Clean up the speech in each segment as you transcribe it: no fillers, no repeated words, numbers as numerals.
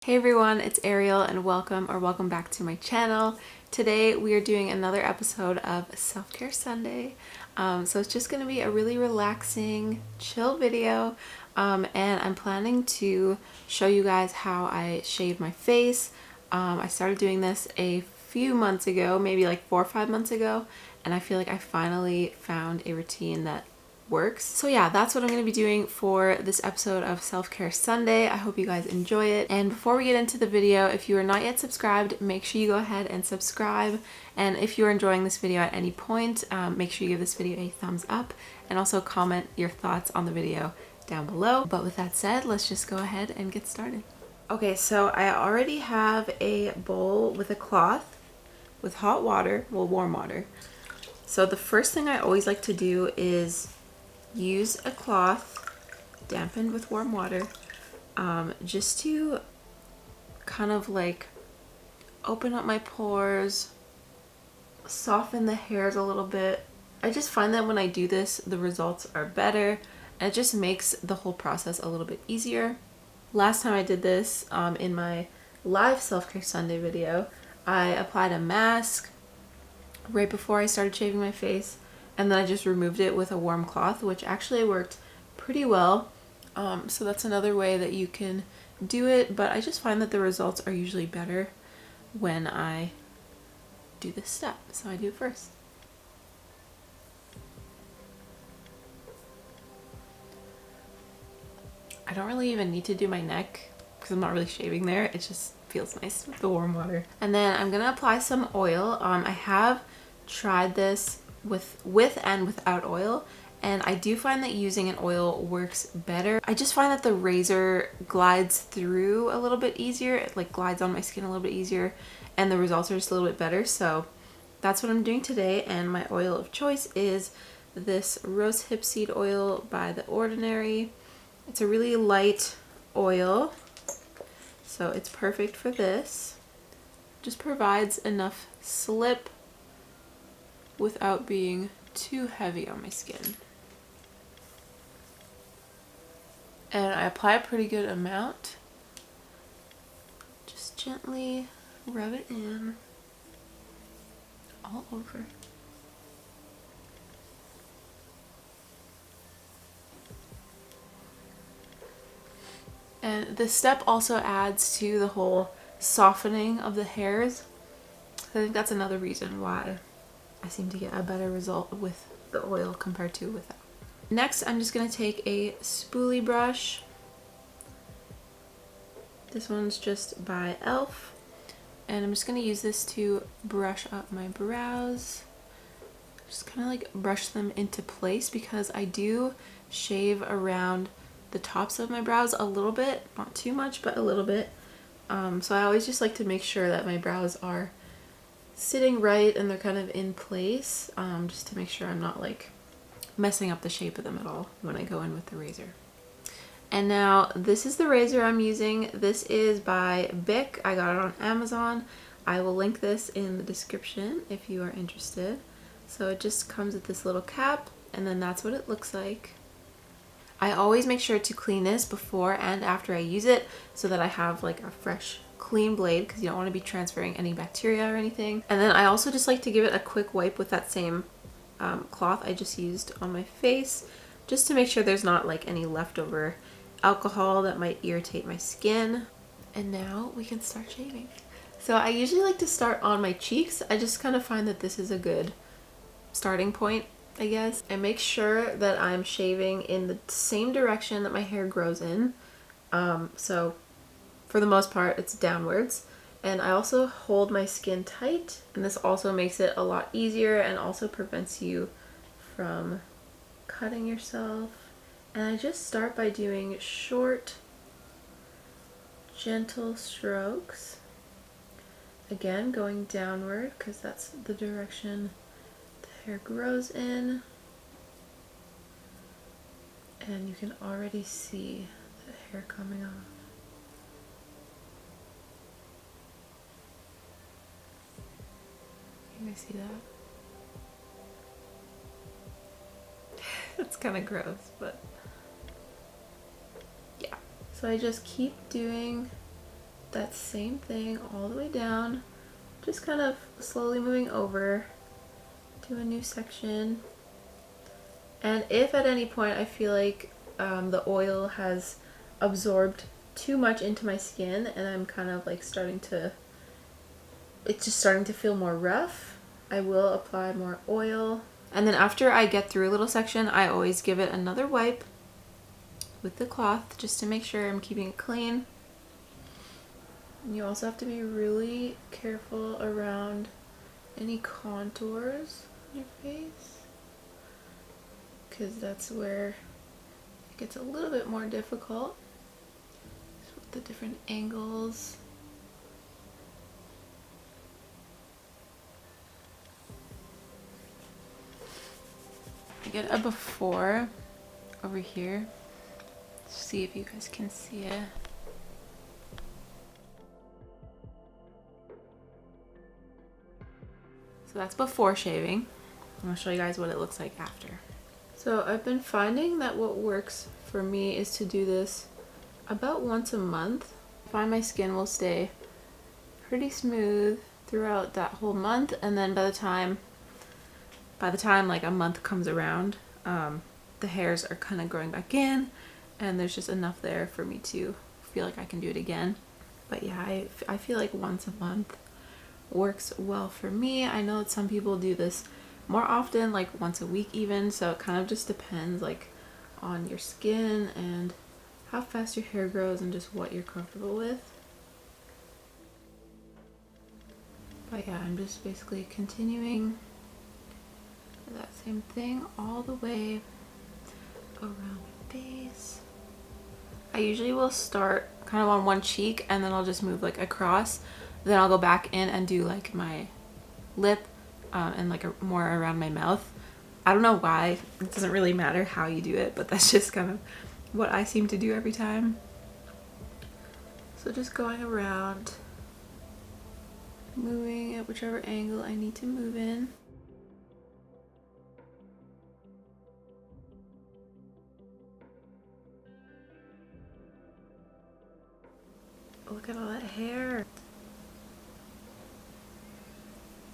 Hey everyone, it's Ariel and welcome back to my channel. Today we are doing another episode of Self-Care Sunday. So it's just going to be a really relaxing, chill video, and I'm planning to show you guys how I shave my face. I started doing this a few months ago, maybe like 4 or 5 months ago, and I feel like I finally found a routine that works. So yeah, that's what I'm going to be doing for this episode of Self-Care Sunday. I hope you guys enjoy it. And before we get into the video, if you are not yet subscribed, make sure you go ahead and subscribe. And if you're enjoying this video at any point, make sure you give this video a thumbs up and also comment your thoughts on the video down below. But with that said, let's just go ahead and get started. Okay, so I already have a bowl with a cloth with hot water, well, warm water. So the first thing I always like to do is use a cloth dampened with warm water, just to kind of like open up my pores, soften the hairs a little bit. I just find that when I do this, the results are better, and it just makes the whole process a little bit easier. Last time I did this, in my live Self-Care Sunday video, I applied a mask right before I started shaving my face, and then I just removed it with a warm cloth, which actually worked pretty well. So that's another way that you can do it, but I just find that the results are usually better when I do this step. So I do it first. I don't really even need to do my neck because I'm not really shaving there. It just feels nice with the warm water. And then I'm gonna apply some oil. I have tried this with and without oil, and I do find that using an oil works better. I just find that the razor glides through a little bit easier. It like glides on my skin a little bit easier, and the results are just a little bit better. So that's what I'm doing today, and my oil of choice is this rose hip seed oil by The Ordinary. It's a really light oil, so it's perfect for this. Just provides enough slip without being too heavy on my skin. And I apply a pretty good amount. Just gently rub it in all over. And this step also adds to the whole softening of the hairs. I think that's another reason why I seem to get a better result with the oil compared to without. Next, I'm just going to take a spoolie brush. This one's just by e.l.f. And I'm just going to use this to brush up my brows. Just kind of like brush them into place because I do shave around the tops of my brows a little bit. Not too much, but a little bit. So I always just like to make sure that my brows are sitting right and they're kind of in place, just to make sure I'm not like messing up the shape of them at all when I go in with the razor. And now this is the razor I'm using. This is by Bic. I got it on Amazon. I will link this in the description if you are interested. So it just comes with this little cap, and then that's what it looks like. I always make sure to clean this before and after I use it so that I have like a fresh clean blade, because you don't want to be transferring any bacteria or anything. And then I also just like to give it a quick wipe with that same cloth I just used on my face, just to make sure there's not like any leftover alcohol that might irritate my skin. And now we can start shaving. So I usually like to start on my cheeks. I just kind of find that this is a good starting point, I guess. And make sure that I'm shaving in the same direction that my hair grows in. So for the most part, it's downwards. And I also hold my skin tight, and this also makes it a lot easier and also prevents you from cutting yourself. And I just start by doing short, gentle strokes. Again, going downward because that's the direction the hair grows in. And you can already see the hair coming off. Can you guys see that? It's kind of gross, but yeah. So I just keep doing that same thing all the way down, just kind of slowly moving over to a new section. And if at any point I feel like the oil has absorbed too much into my skin and I'm kind of like it's just starting to feel more rough, I will apply more oil. And then after I get through a little section, I always give it another wipe with the cloth just to make sure I'm keeping it clean. And you also have to be really careful around any contours on your face, because that's where it gets a little bit more difficult. Just with the different angles. I get a before over here. Let's see if you guys can see it. So that's before shaving. I'm gonna show you guys what it looks like after. So I've been finding that what works for me is to do this about once a month. I find my skin will stay pretty smooth throughout that whole month, and then by the time like a month comes around, the hairs are kind of growing back in and there's just enough there for me to feel like I can do it again. But yeah, I feel like once a month works well for me. I know that some people do this more often, like once a week even, so it kind of just depends like on your skin and how fast your hair grows and just what you're comfortable with. But yeah, I'm just basically continuing that same thing all the way around my face. I usually will start kind of on one cheek and then I'll just move like across. Then I'll go back in and do like my lip and like more around my mouth. I don't know why. It doesn't really matter how you do it, but that's just kind of what I seem to do every time. So just going around, moving at whichever angle I need to move in. Look at all that hair.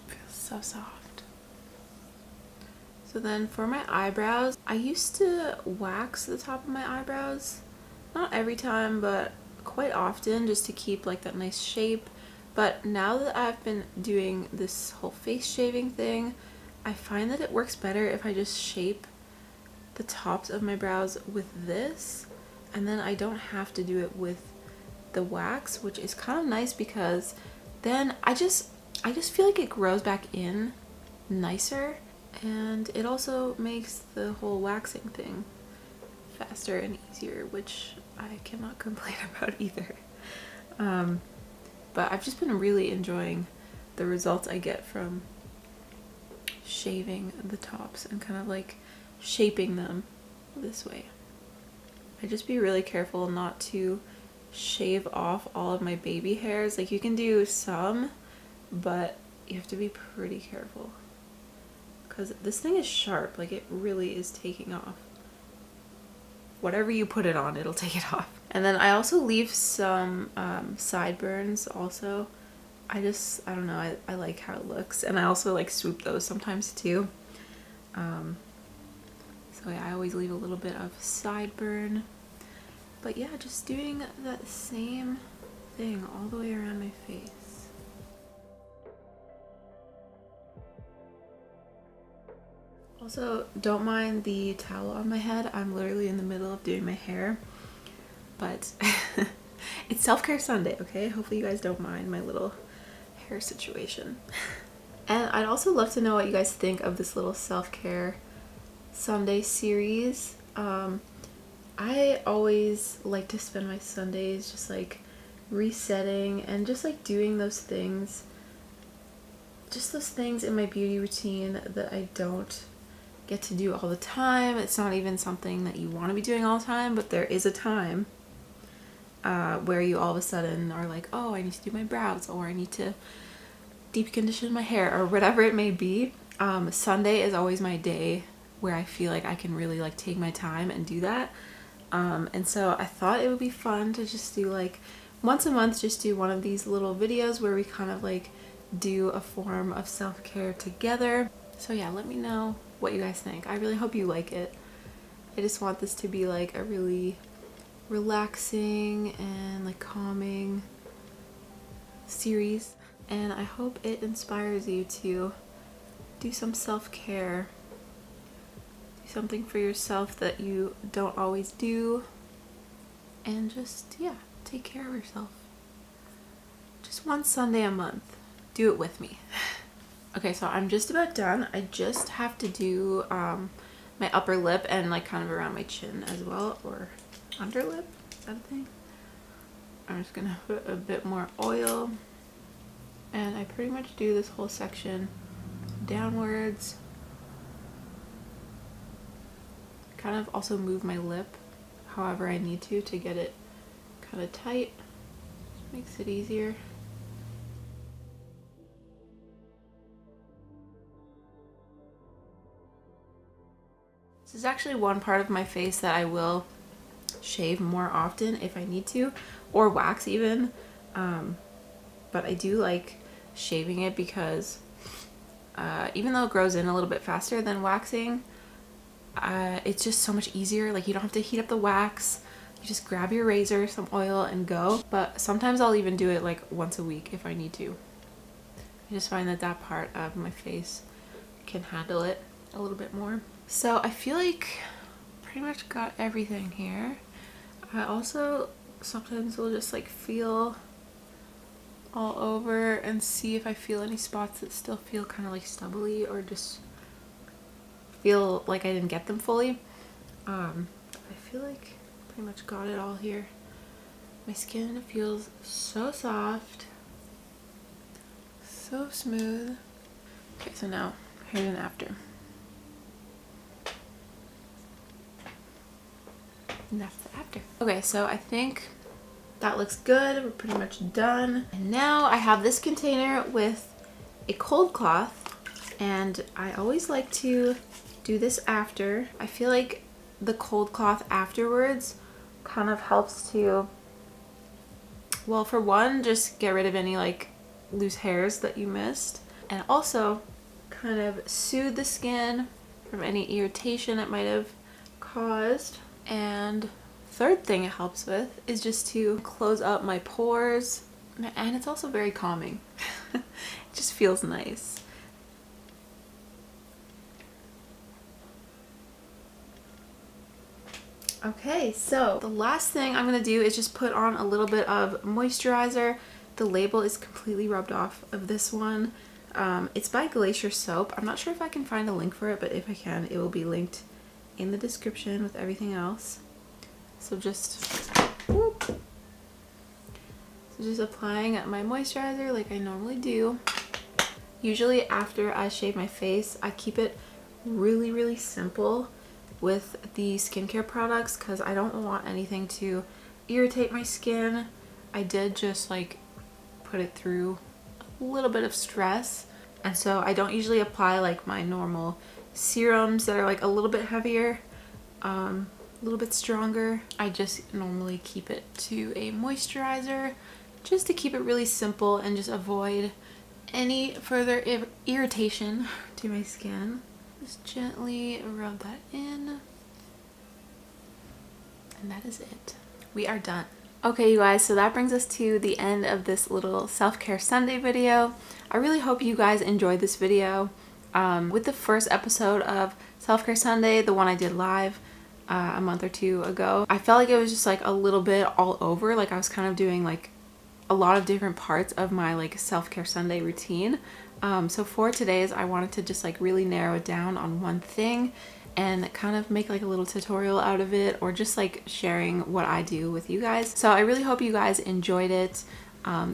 Feels so soft. So then for my eyebrows, I used to wax the top of my eyebrows. Not every time, but quite often, just to keep like that nice shape. But now that I've been doing this whole face shaving thing, I find that it works better if I just shape the tops of my brows with this, and then I don't have to do it with the wax, which is kind of nice because then I just feel like it grows back in nicer, and it also makes the whole waxing thing faster and easier, which I cannot complain about either. But I've just been really enjoying the results I get from shaving the tops and kind of like shaping them this way. I just be really careful not to shave off all of my baby hairs. Like you can do some, but you have to be pretty careful because this thing is sharp. Like it really is taking off. Whatever you put it on, it'll take it off. And then I also leave some sideburns also. I don't know, I like how it looks, and I also like swoop those sometimes too. So yeah, I always leave a little bit of sideburn. But yeah, just doing that same thing all the way around my face. Also, don't mind the towel on my head. I'm literally in the middle of doing my hair. But it's self-care Sunday, okay? Hopefully you guys don't mind my little hair situation. And I'd also love to know what you guys think of this little self-care Sunday series. I always like to spend my Sundays just like resetting and just like doing those things. Just those things in my beauty routine that I don't get to do all the time. It's not even something that you want to be doing all the time, but there is a time where you all of a sudden are like, oh, I need to do my brows, or I need to deep condition my hair, or whatever it may be. Sunday is always my day where I feel like I can really like take my time and do that. And so I thought it would be fun to just do like once a month just do one of these little videos where we kind of like do a form of self-care together. So yeah, let me know what you guys think. I really hope you like it. I just want this to be like a really relaxing and like calming series, and I hope it inspires you to do some self-care, do something for yourself that you don't always do, and just, yeah, take care of yourself. Just one Sunday a month. Do it with me. Okay, so I'm just about done. I just have to do my upper lip and like kind of around my chin as well, or under lip, is that a thing? I'm just gonna put a bit more oil, and I pretty much do this whole section downwards. Kind of also move my lip however I need to get it kind of tight. Just makes it easier. This is actually one part of my face that I will shave more often if I need to, or wax even, but I do like shaving it because even though it grows in a little bit faster than waxing, it's just so much easier. Like, you don't have to heat up the wax, you just grab your razor, some oil, and go. But sometimes I'll even do it like once a week if I need to. I just find that that part of my face can handle it a little bit more. So I feel like pretty much got everything here. I also sometimes will just like feel all over and see if I feel any spots that still feel kind of like stubbly or just feel like I didn't get them fully. I feel like pretty much got it all here. My skin feels so soft, so smooth. Okay, so now here's an after. And that's the after. Okay, so I think that looks good. We're pretty much done. And now I have this container with a cold cloth, and I always like to do this after. I feel like the cold cloth afterwards kind of helps to, well, for one, just get rid of any like loose hairs that you missed, and also kind of soothe the skin from any irritation it might have caused. And third thing it helps with is just to close up my pores, and it's also very calming. It just feels nice. Okay, so the last thing I'm gonna do is just put on a little bit of moisturizer. The label is completely rubbed off of this one. It's by Glacier Soap. I'm not sure if I can find a link for it, but if I can, it will be linked in the description with everything else. So just applying my moisturizer like I normally do. Usually after I shave my face, I keep it really simple with the skincare products because I don't want anything to irritate my skin. I did just like put it through a little bit of stress, and so I don't usually apply like my normal serums that are like a little bit heavier, a little bit stronger. I just normally keep it to a moisturizer just to keep it really simple and just avoid any further irritation to my skin. Just gently rub that in, and that is it. We are done. Okay, you guys, so that brings us to the end of this little self-care Sunday video. I really hope you guys enjoyed this video. With the first episode of Self-Care Sunday, the one I did live a month or two ago, I felt like it was just like a little bit all over. Like I was kind of doing like a lot of different parts of my like Self-Care Sunday routine. So for today's, I wanted to just like really narrow it down on one thing and kind of make like a little tutorial out of it, or just like sharing what I do with you guys. So I really hope you guys enjoyed it.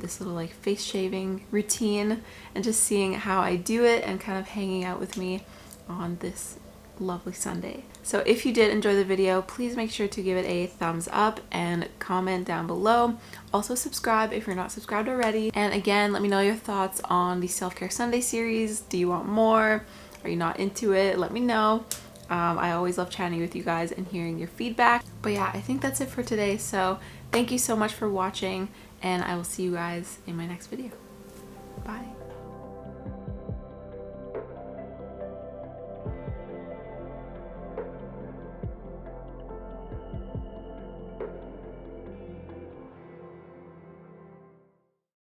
This little like face shaving routine, and just seeing how I do it and kind of hanging out with me on this lovely Sunday. So if you did enjoy the video, please make sure to give it a thumbs up and comment down below. Also subscribe if you're not subscribed already. And again, let me know your thoughts on the Self-Care Sunday series. Do you want more? Are you not into it? Let me know. I always love chatting with you guys and hearing your feedback. But yeah, I think that's it for today. So thank you so much for watching, and I will see you guys in my next video. Bye.